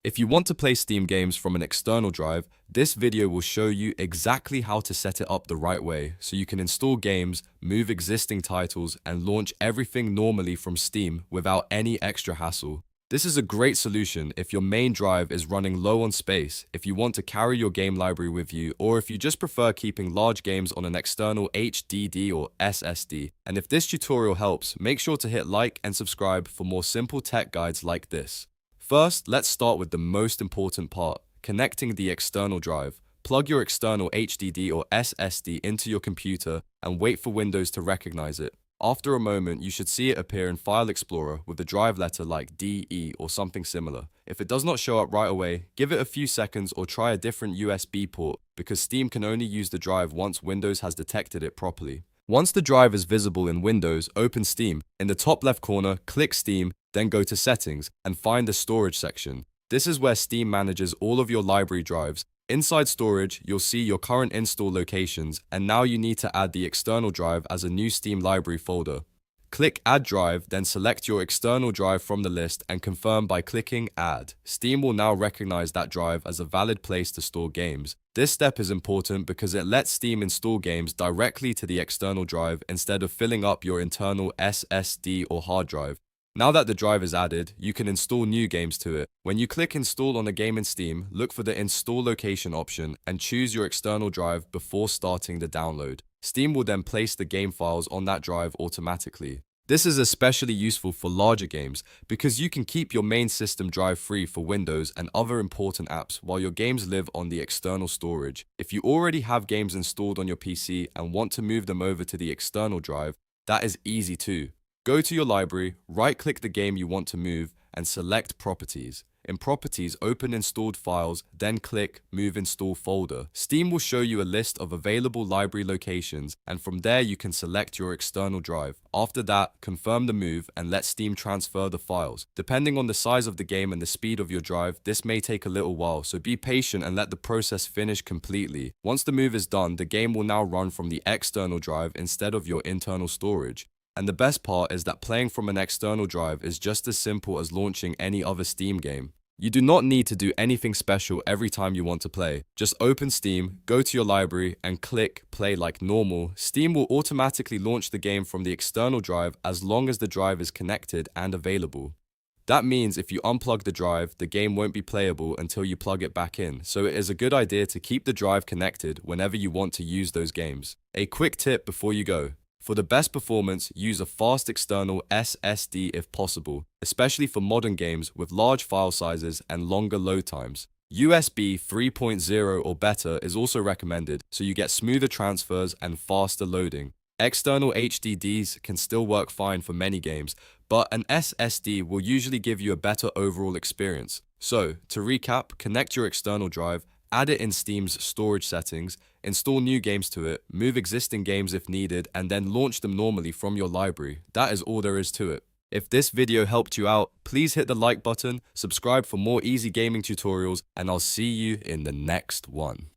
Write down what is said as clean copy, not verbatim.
If you want to play Steam games from an external drive, this video will show you exactly how to set it up the right way so you can install games, move existing titles, and launch everything normally from Steam without any extra hassle. This is a great solution if your main drive is running low on space, if you want to carry your game library with you, or if you just prefer keeping large games on an external HDD or SSD. And if this tutorial helps, make sure to hit like and subscribe for more simple tech guides like this. First, let's start with the most important part, connecting the external drive. Plug your external HDD or SSD into your computer and wait for Windows to recognize it. After a moment, you should see it appear in File Explorer with the drive letter like DE or something similar. If it does not show up right away, give it a few seconds or try a different USB port because Steam can only use the drive once Windows has detected it properly. Once the drive is visible in Windows, open Steam. In the top left corner, click Steam, then go to Settings and find the Storage section. This is where Steam manages all of your library drives. Inside Storage, you'll see your current install locations, and now you need to add the external drive as a new Steam library folder. Click Add Drive, then select your external drive from the list and confirm by clicking Add. Steam will now recognize that drive as a valid place to store games. This step is important because it lets Steam install games directly to the external drive instead of filling up your internal SSD or hard drive. Now that the drive is added, you can install new games to it. When you click Install on a game in Steam, look for the Install Location option and choose your external drive before starting the download. Steam will then place the game files on that drive automatically. This is especially useful for larger games because you can keep your main system drive free for Windows and other important apps while your games live on the external storage. If you already have games installed on your PC and want to move them over to the external drive, that is easy too. Go to your library, right-click the game you want to move, and select Properties. In Properties, open Installed Files, then click Move Install Folder. Steam will show you a list of available library locations, and from there you can select your external drive. After that, confirm the move and let Steam transfer the files. Depending on the size of the game and the speed of your drive, this may take a little while, so be patient and let the process finish completely. Once the move is done, the game will now run from the external drive instead of your internal storage. And the best part is that playing from an external drive is just as simple as launching any other Steam game. You do not need to do anything special every time you want to play. Just open Steam, go to your library, and click Play like normal. Steam will automatically launch the game from the external drive as long as the drive is connected and available. That means if you unplug the drive, the game won't be playable until you plug it back in, so it is a good idea to keep the drive connected whenever you want to use those games. A quick tip before you go. For the best performance, use a fast external SSD if possible, especially for modern games with large file sizes and longer load times. USB 3.0 or better is also recommended, so you get smoother transfers and faster loading. External HDDs can still work fine for many games, but an SSD will usually give you a better overall experience. So, to recap, connect your external drive, add it in Steam's storage settings, install new games to it, move existing games if needed, and then launch them normally from your library. That is all there is to it. If this video helped you out, please hit the like button, subscribe for more easy gaming tutorials, and I'll see you in the next one.